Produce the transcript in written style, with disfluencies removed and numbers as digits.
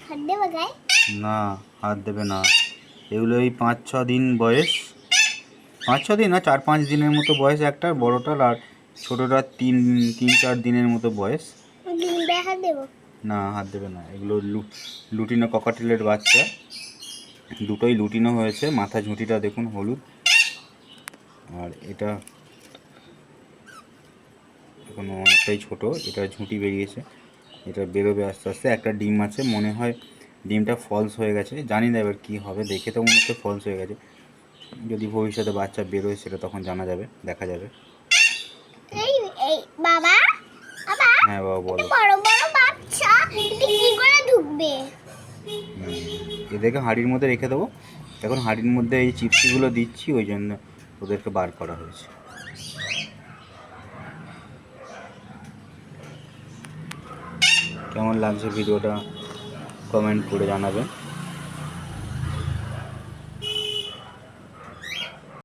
হাত দেবে গায়ে? না, হাত দেবে না। এগুলো এই 5-6 দিন বয়স, 5-6 দিন না, 4-5 দিনের মতো বয়স একটার, বড়টার, আর ছোটোটার 3-4 দিনের মতো বয়স। ডিমটা হাত দেবো? না, হাত দেবে না। এগুলো লুটিনো ককাটেলের বাচ্চা, দুটোই লুটিনো হয়েছে। মাথা ঝুঁটিটা দেখুন হলুদ, আর এটা এখনো অনেকটাই ছোট, এটা ঝুঁটি বেরিয়েছে, এটা বেরোবে আস্তে আস্তে। একটা ডিম আছে, মনে হয় ডিমটা ফলস হয়ে গেছে, জানি না এবার কী হবে। দেখে তো মনে হচ্ছে ফলস হয়ে গেছে, যদি ভবিষ্যতে বাচ্চা বেরোয় সেটা তখন জানা যাবে, দেখা যাবে। এই এই বাবা, বাবা, হ্যাঁ বাবা বলো। বড় বড় বাচ্চা এটা কি করে ঢুকবে? এদেরকে হাঁড়ির মধ্যে রেখে দেবো। এখন হাঁড়ির মধ্যে এই চিপসিগুলো দিচ্ছি, ওই জন্য ওদেরকে বার করা হয়েছে। কেমন লাগছে ভিডিওটা কমেন্ট করে জানাবেন।